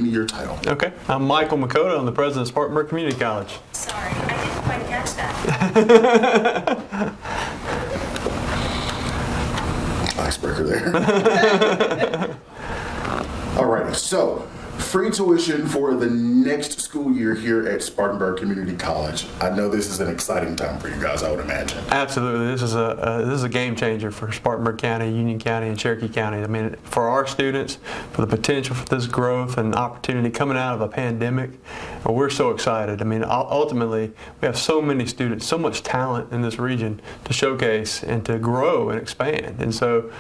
Your title. Okay, I'm Michael Mikota. I'm the president of Spartanburg Community College. Sorry, I didn't quite catch that. Icebreaker there. All right, so free tuition for the next school year here at Spartanburg Community College. I know this is an exciting time for you guys, I would imagine. Absolutely, this is a game changer for Spartanburg County, Union County, and Cherokee County. I mean, for our students, for the potential for this growth and opportunity coming out of a pandemic, we're so excited. I mean, ultimately, we have so many students, so much talent in this region to showcase and to grow and expand. And so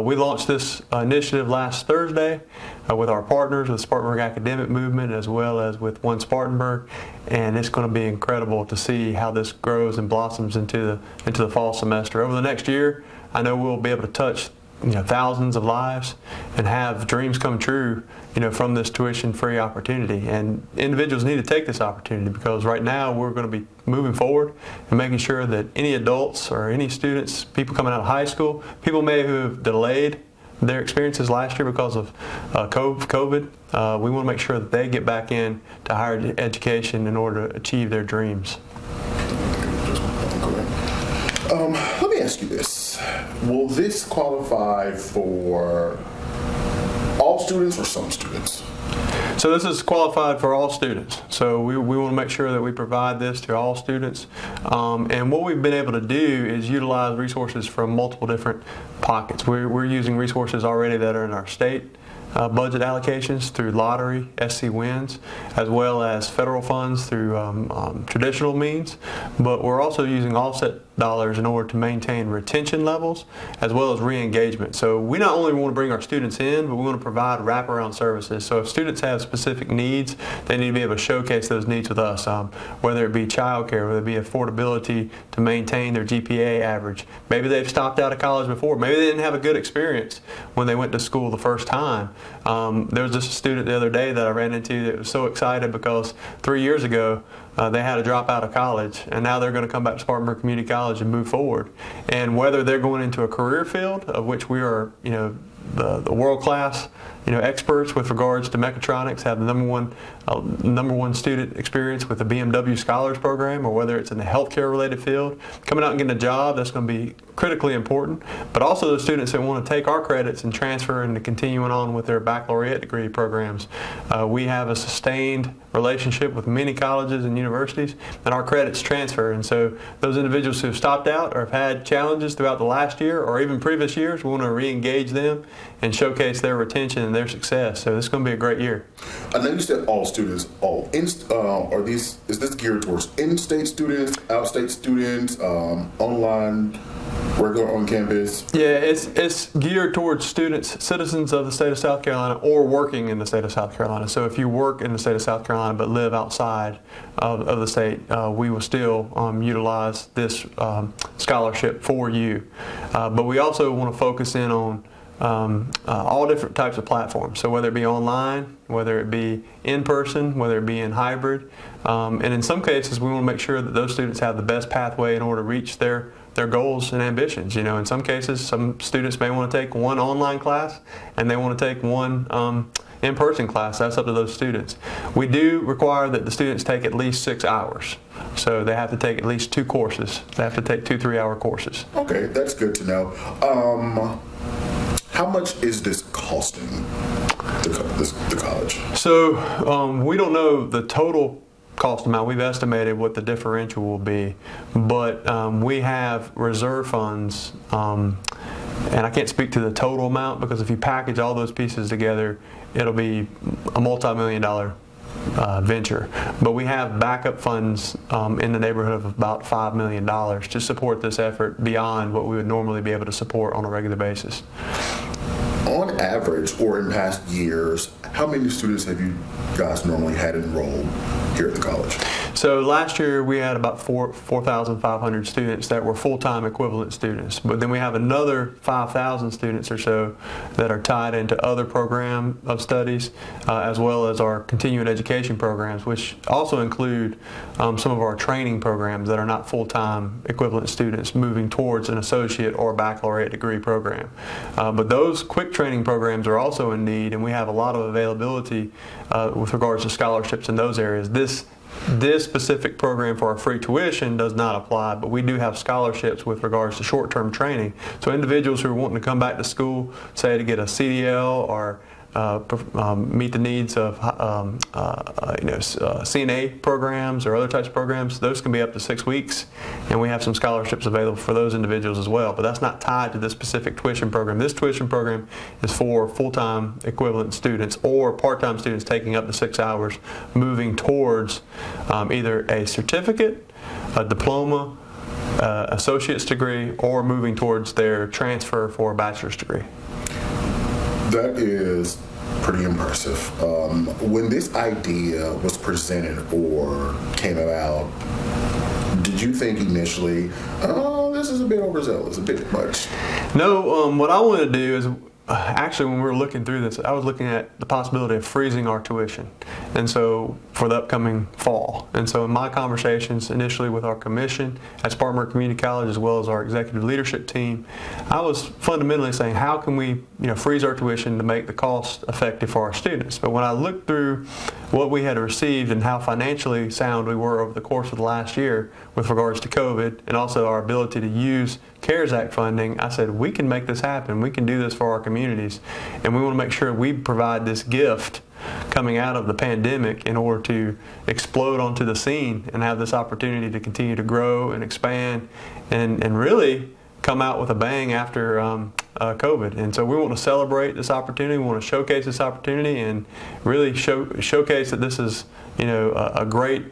we launched this initiative last Thursday with our partners, with Spartanburg Academic Movement, as well as with One Spartanburg, and it's going to be incredible to see how this grows and blossoms into the fall semester. Over the next year, I know we'll be able to touch thousands of lives and have dreams come true from this tuition-free opportunity. And individuals need to take this opportunity, because right now we're going to be moving forward and making sure that any adults or any students, people coming out of high school, people may have delayed their experiences last year because of COVID. We want to make sure that they get back in to higher education in order to achieve their dreams. Let me ask you this. Will this qualify for all students or some students? So this is qualified for all students. So we want to make sure that we provide this to all students. And what we've been able to do is utilize resources from multiple different pockets. We're using resources already that are in our state budget allocations through lottery, SC wins, as well as federal funds through traditional means. But we're also using offset dollars in order to maintain retention levels as well as re-engagement. So we not only want to bring our students in, but we want to provide wraparound services. So if students have specific needs, they need to be able to showcase those needs with us, whether it be childcare, whether it be affordability to maintain their GPA average. Maybe they've stopped out of college before. Maybe they didn't have a good experience when they went to school the first time. There was just a student the other day that I ran into that was so excited because 3 years ago they had to drop out of college, and now they're going to come back to Spartanburg Community College and move forward. And whether they're going into a career field, of which we are, the world-class, experts with regards to mechatronics, have the number one student experience with the BMW Scholars Program, or whether it's in the healthcare related field, coming out and getting a job, that's going to be critically important. But also those students that want to take our credits and transfer into continuing on with their baccalaureate degree programs. We have a sustained relationship with many colleges and universities, and our credits transfer. And so those individuals who have stopped out or have had challenges throughout the last year or even previous years, we want to re-engage them and showcase their retention and their success. So this is going to be a great year. I know you said all students. Is this geared towards in-state students, out-state students, online, regular on campus? Yeah, it's geared towards students, citizens of the state of South Carolina, or working in the state of South Carolina. So if you work in the state of South Carolina but live outside of the state, we will still utilize this scholarship for you. But we also want to focus in on all different types of platforms. So whether it be online, whether it be in person, whether it be in hybrid, and in some cases we want to make sure that those students have the best pathway in order to reach their goals and ambitions. In some cases, some students may want to take one online class and they want to take one in-person class. That's up to those students. We do require that the students take at least 6 hours. So they have to take at least 2 courses. They have to take 2 3-hour courses. Okay, that's good to know. How much is this costing the college? So we don't know the total cost amount. We've estimated what the differential will be, but we have reserve funds, and I can't speak to the total amount, because if you package all those pieces together, it'll be a multi-million-dollar venture. But we have backup funds in the neighborhood of about $5 million to support this effort beyond what we would normally be able to support on a regular basis. On average, or in past years, how many students have you guys normally had enrolled here at the college? So last year we had about 4,500 students that were full-time equivalent students, but then we have another 5,000 students or so that are tied into other program of studies, as well as our continuing education programs, which also include some of our training programs that are not full-time equivalent students moving towards an associate or baccalaureate degree program. But those quick training programs are also in need, and we have a lot of availability with regards to scholarships in those areas. This specific program for our free tuition does not apply, but we do have scholarships with regards to short-term training. So individuals who are wanting to come back to school, say to get a CDL or meet the needs of CNA programs or other types of programs, those can be up to 6 weeks, and we have some scholarships available for those individuals as well. But that's not tied to this specific tuition program. This tuition program is for full-time equivalent students or part-time students taking up to 6 hours, moving towards either a certificate, a diploma, associate's degree, or moving towards their transfer for a bachelor's degree. That is pretty impressive. When this idea was presented or came about, did you think initially, oh, this is a bit overzealous, a bit much? No, what I want to do is, actually when we were looking through this, I was looking at the possibility of freezing our tuition, and so for the upcoming fall. And so in my conversations initially with our commission at Spartanburg Community College, as well as our executive leadership team, I was fundamentally saying, how can we freeze our tuition to make the cost effective for our students? But when I looked through what we had received and how financially sound we were over the course of the last year with regards to COVID, and also our ability to use CARES Act funding, I said, we can make this happen. We can do this for our communities, and we want to make sure we provide this gift coming out of the pandemic in order to explode onto the scene and have this opportunity to continue to grow and expand and really come out with a bang after COVID. And so we want to celebrate this opportunity. We want to showcase this opportunity and really showcase that this is a great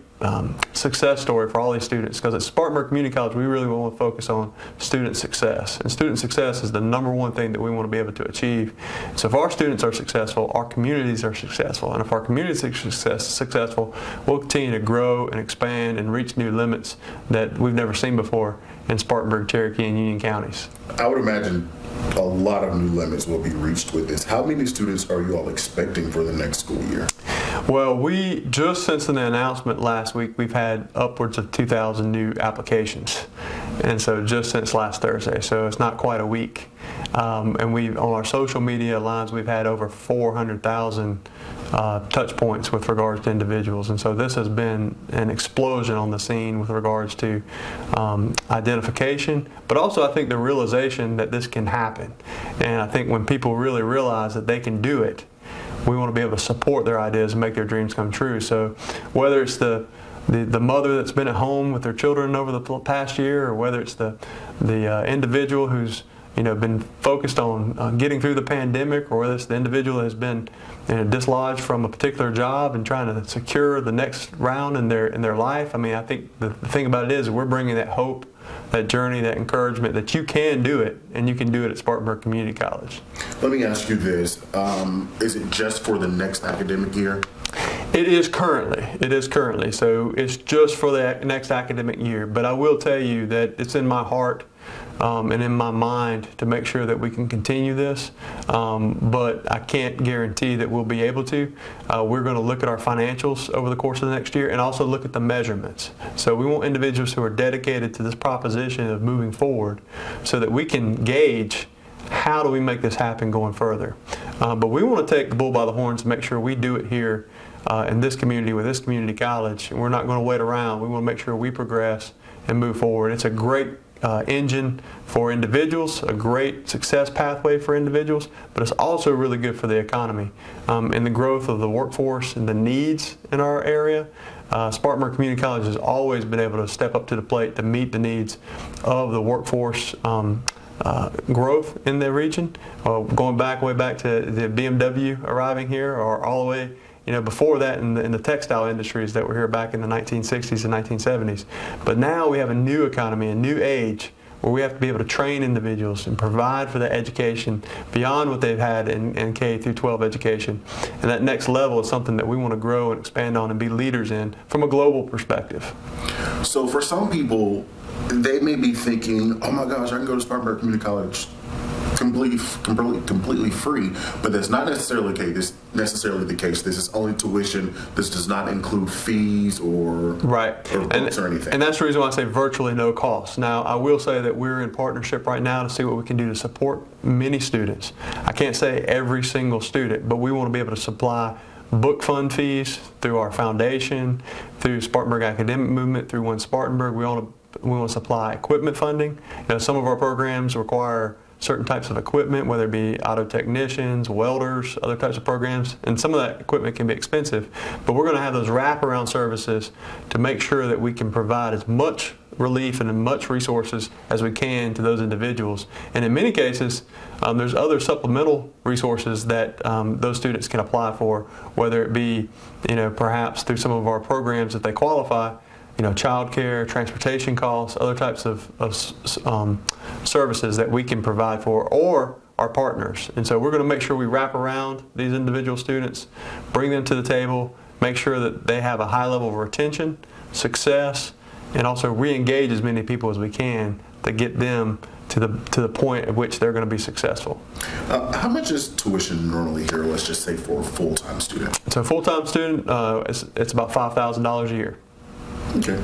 success story for all these students, because at Spartanburg Community College we really want to focus on student success, and student success is the #1 thing that we want to be able to achieve. So if our students are successful, our communities are successful, and if our communities are successful, we'll continue to grow and expand and reach new limits that we've never seen before in Spartanburg, Cherokee, and Union counties. I would imagine a lot of new limits will be reached with this. How many students are you all expecting for the next school year? Well, we just since the announcement last week, we've had upwards of 2,000 new applications, and so just since last Thursday, so it's not quite a week. And we, on our social media lines, we've had over 400,000 touch points with regards to individuals, and so this has been an explosion on the scene with regards to identification, but also I think the realization that this can happen. And I think when people really realize that they can do it, we want to be able to support their ideas and make their dreams come true. So whether it's the mother that's been at home with their children over the past year, or whether it's the individual who's been focused on getting through the pandemic, or whether it's the individual that has been dislodged from a particular job and trying to secure the next round in their life. I mean, I think the thing about it is we're bringing that hope, that journey, that encouragement that you can do it, and you can do it at Spartanburg Community College. Let me ask you this. Is it just for the next academic year? It is currently. So it's just for the next academic year. But I will tell you that it's in my heart and in my mind to make sure that we can continue this. But I can't guarantee that we'll be able to. We're going to look at our financials over the course of the next year and also look at the measurements. So we want individuals who are dedicated to this proposition of moving forward so that we can gauge how do we make this happen going further. But we want to take the bull by the horns and make sure we do it here in this community with this community college. We're not going to wait around. We want to make sure we progress and move forward. It's a great engine for individuals, a great success pathway for individuals, but it's also really good for the economy and the growth of the workforce and the needs in our area. Spartanburg Community College has always been able to step up to the plate to meet the needs of the workforce growth in the region, going way back to the BMW arriving here, or all the way before that in the textile industries that were here back in the 1960s and 1970s. But now we have a new economy, a new age, where we have to be able to train individuals and provide for the education beyond what they've had in K through 12 education. And that next level is something that we want to grow and expand on and be leaders in from a global perspective. So for some people, they may be thinking, oh my gosh, I can go to Spartanburg Community College completely free, but that's not necessarily the case. This is only tuition. This does not include fees or books or anything. And that's the reason why I say virtually no cost. Now, I will say that we're in partnership right now to see what we can do to support many students. I can't say every single student, but we want to be able to supply book fund fees through our foundation, through Spartanburg Academic Movement, through One Spartanburg. We want to supply equipment funding. Some of our programs require certain types of equipment, whether it be auto technicians, welders, other types of programs, and some of that equipment can be expensive. But we're going to have those wraparound services to make sure that we can provide as much relief and as much resources as we can to those individuals. And in many cases, there's other supplemental resources that those students can apply for, whether it be, perhaps through some of our programs that they qualify, child care, transportation costs, other types of services that we can provide for, or our partners. And so we're going to make sure we wrap around these individual students, bring them to the table, make sure that they have a high level of retention, success, and also re-engage as many people as we can to get them to the point at which they're going to be successful. How much is tuition normally here, let's just say for a full-time student? So a full-time student, it's about $5,000 a year. Okay.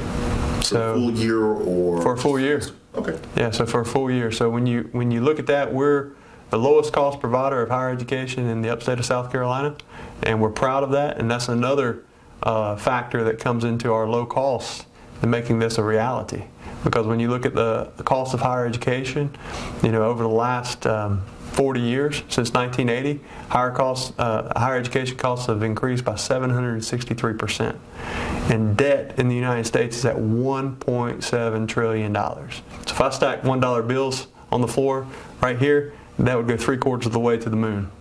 So full year or? For a full year. Okay. Yeah, so for a full year. So when you look at that, we're the lowest cost provider of higher education in the upstate of South Carolina, and we're proud of that. And that's another factor that comes into our low costs in making this a reality. Because when you look at the cost of higher education, over the last 40 years, since 1980, higher education costs have increased by 763%. And debt in the United States is at $1.7 trillion. So if I stack $1 bills on the floor right here, that would go 3/4 of the way to the moon.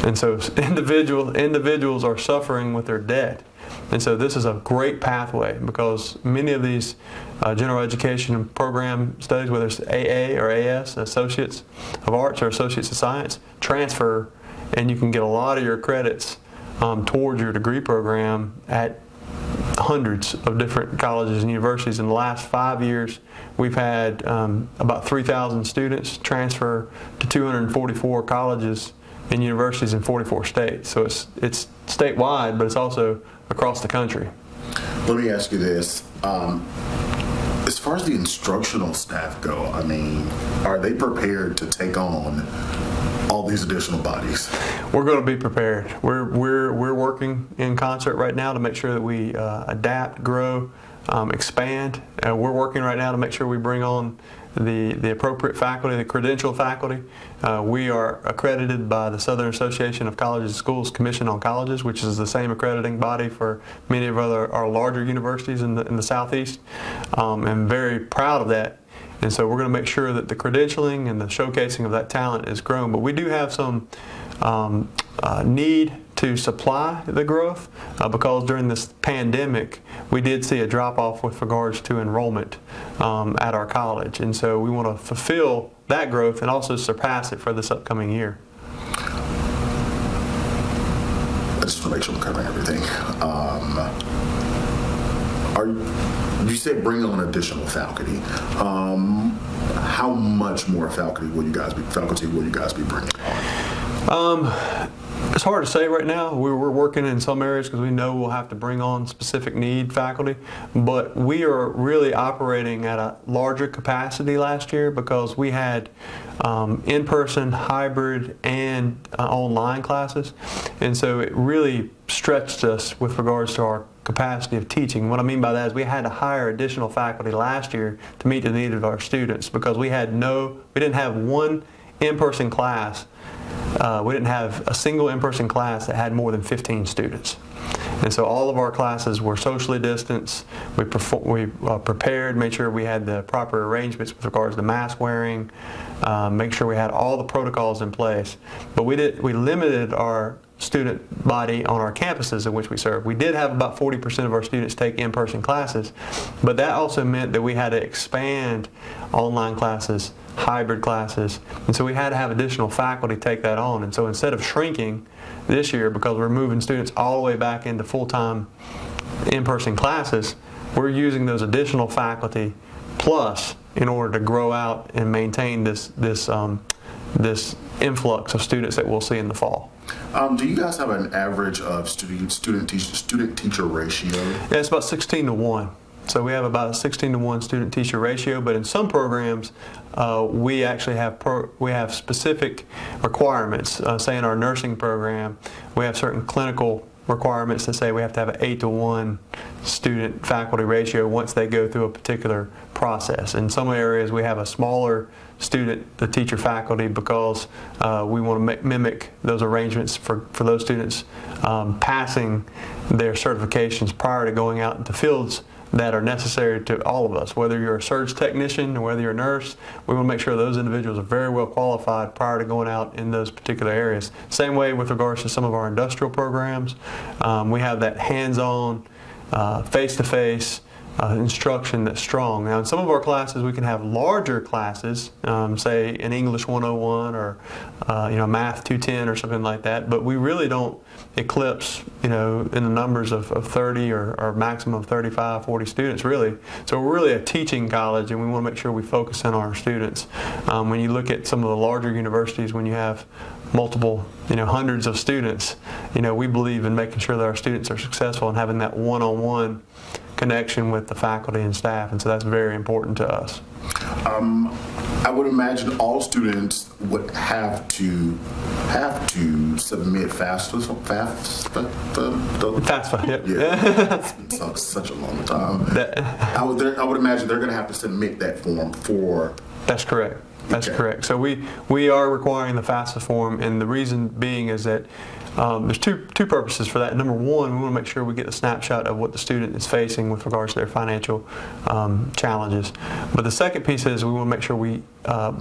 And so individuals are suffering with their debt. And so this is a great pathway, because many of these general education program studies, whether it's AA or AS, Associates of Arts or Associates of Science, transfer, and you can get a lot of your credits towards your degree program at hundreds of different colleges and universities. In the last 5 years, we've had about 3,000 students transfer to 244 colleges and universities in 44 states. So it's statewide, but it's also across the country. Let me ask you this. As far as the instructional staff go, are they prepared to take on all these additional bodies? We're going to be prepared. We're working in concert right now to make sure that we adapt, grow, expand. We're working right now to make sure we bring on the appropriate faculty, the credentialed faculty. We are accredited by the Southern Association of Colleges and Schools Commission on Colleges, which is the same accrediting body for many of our larger universities in the Southeast. I'm very proud of that. And so we're going to make sure that the credentialing and the showcasing of that talent is grown. But we do have some need to supply the growth because during this pandemic we did see a drop-off with regards to enrollment at our college. And so we want to fulfill that growth and also surpass it for this upcoming year. I just want to make sure I'm covering everything. You said bring on additional faculty. How much more faculty will you guys be bringing on? It's hard to say right now. We're working in some areas because we know we'll have to bring on specific need faculty, but we are really operating at a larger capacity last year because we had in-person, hybrid, and online classes, and so it really stretched us with regards to our capacity of teaching. What I mean by that is we had to hire additional faculty last year to meet the needs of our students because we didn't have one in-person class. We didn't have a single in-person class that had more than 15 students. And so all of our classes were socially distanced. We prepared, made sure we had the proper arrangements with regards to mask wearing, make sure we had all the protocols in place. But we limited our student body on our campuses in which we serve. We did have about 40% of our students take in-person classes, but that also meant that we had to expand online classes, hybrid classes, and so we had to have additional faculty take that on. And so instead of shrinking this year, because we're moving students all the way back into full-time in-person classes, we're using those additional faculty plus in order to grow out and maintain this influx of students that we'll see in the fall. Do you guys have an average of student-teacher ratio? Yeah, it's about 16-1. So we have about a 16-1 student-teacher ratio, but in some programs, we actually have specific requirements. Say in our nursing program, we have certain clinical requirements that say we have to have an 8-to-1 student-faculty ratio once they go through a particular process. In some areas, we have a smaller student-to-teacher faculty because we want to mimic those arrangements for those students passing their certifications prior to going out into fields that are necessary to all of us. Whether you're a surge technician or whether you're a nurse, we want to make sure those individuals are very well qualified prior to going out in those particular areas. Same way with regards to some of our industrial programs. We have that hands-on, face-to-face instruction that's strong. Now in some of our classes we can have larger classes, say an English 101 or Math 210 or something like that, but we really don't eclipse in the numbers of 30 or maximum of 35, 40 students really. So we're really a teaching college and we want to make sure we focus in on our students. When you look at some of the larger universities, when you have multiple hundreds of students, we believe in making sure that our students are successful and having that one-on-one connection with the faculty and staff, and so that's very important to us. I would imagine all students would have to submit FAFSA. Yep. Yeah, it's been such a long time. I would imagine they're going to have to submit that form for. That's correct. That's correct. So we are requiring the FAFSA form, and the reason being is that there's two purposes for that. Number one, we want to make sure we get a snapshot of what the student is facing with regards to their financial challenges. But the second piece is we want to make sure we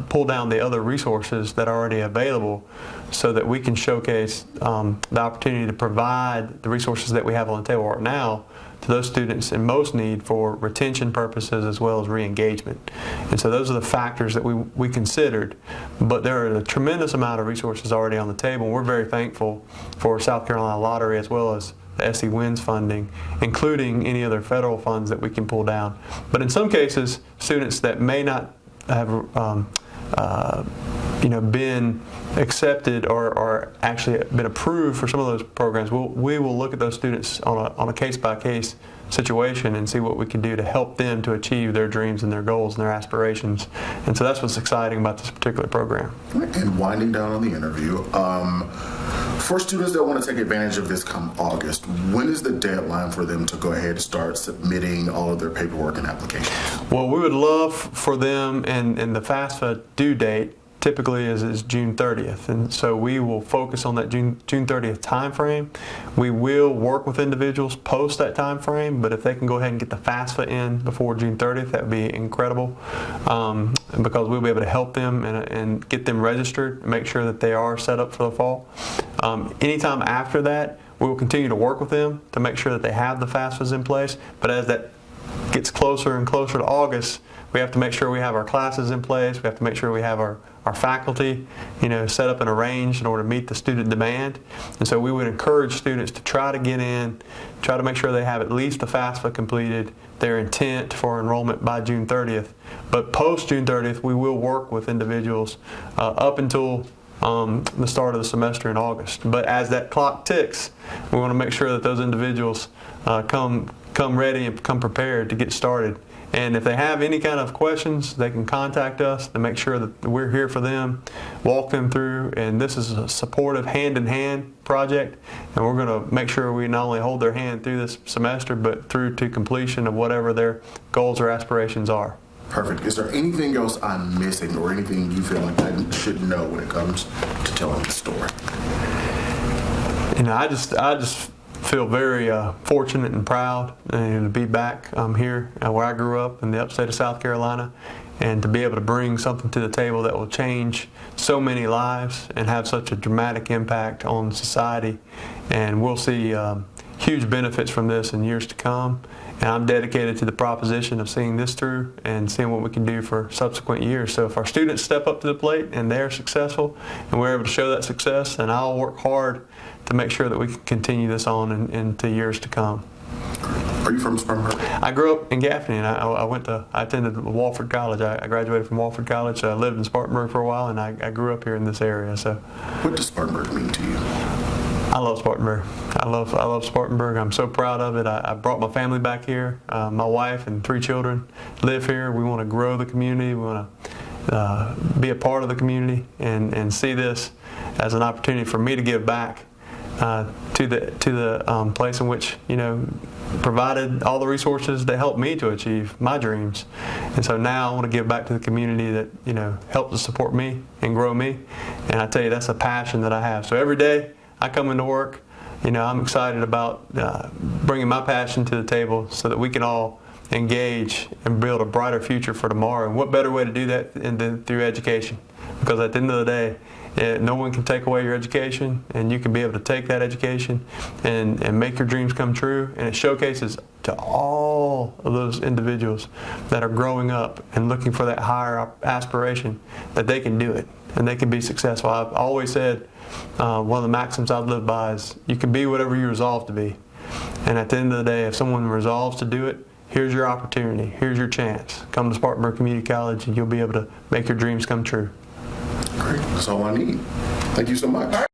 pull down the other resources that are already available so that we can showcase the opportunity to provide the resources that we have on the table right now to those students in most need for retention purposes as well as re-engagement. And so those are the factors that we considered, but there are a tremendous amount of resources already on the table. We're very thankful for South Carolina Lottery as well as the SE Wins funding, including any other federal funds that we can pull down. But in some cases, students that may not have been accepted or actually been approved for some of those programs, we will look at those students on a case-by-case situation and see what we can do to help them to achieve their dreams and their goals and their aspirations. And so that's what's exciting about this particular program. And winding down on the interview, for students that want to take advantage of this come August, when is the deadline for them to go ahead and start submitting all of their paperwork and applications? Well, we would love for them, and the FAFSA due date typically is June 30th, and so we will focus on that June 30th time frame. We will work with individuals post that time frame, but if they can go ahead and get the FAFSA in before June 30th, that would be incredible, because we'll be able to help them and get them registered, make sure that they are set up for the fall. Anytime after that, we will continue to work with them to make sure that they have the FAFSAs in place, but as that gets closer and closer to August, we have to make sure we have our classes in place. We have to make sure we have our faculty, set up and arranged in order to meet the student demand. And so we would encourage students to try to get in, try to make sure they have at least the FAFSA completed, their intent for enrollment by June 30th. But post June 30th, we will work with individuals up until the start of the semester in August. But as that clock ticks, we want to make sure that those individuals come ready and come prepared to get started. And if they have any kind of questions, they can contact us to make sure that we're here for them, walk them through. And this is a supportive hand-in-hand project, and we're going to make sure we not only hold their hand through this semester, but through to completion of whatever their goals or aspirations are. Perfect. Is there anything else I'm missing or anything you feel like I should know when it comes to telling the story? I just feel very fortunate and proud to be back here where I grew up in the upstate of South Carolina, and to be able to bring something to the table that will change so many lives and have such a dramatic impact on society. And we'll see huge benefits from this in years to come. And I'm dedicated to the proposition of seeing this through and seeing what we can do for subsequent years. So if our students step up to the plate and they're successful and we're able to show that success, then I'll work hard to make sure that we can continue this on into years to come. Are you from Spartanburg? I grew up in Gaffney, and I attended Walford College. I graduated from Walford College. So I lived in Spartanburg for a while, and I grew up here in this area. So, What does Spartanburg mean to you? I love Spartanburg. I love Spartanburg. I'm so proud of it. I brought my family back here. My wife and 3 children live here. We want to grow the community. We want to be a part of the community and see this as an opportunity for me to give back to the place in which, provided all the resources that helped me to achieve my dreams. And so now I want to give back to the community that, helped to support me and grow me. And I tell you, that's a passion that I have. So every day I come into work, I'm excited about bringing my passion to the table so that we can all engage and build a brighter future for tomorrow. And what better way to do that than through education? Because at the end of the day, no one can take away your education, and you can be able to take that education and make your dreams come true. And it showcases to all of those individuals that are growing up and looking for that higher aspiration that they can do it and they can be successful. I've always said one of the maxims I've lived by is you can be whatever you resolve to be. And at the end of the day, if someone resolves to do it, here's your opportunity. Here's your chance. Come to Spartanburg Community College and you'll be able to make your dreams come true. Great. That's all I need. Thank you so much.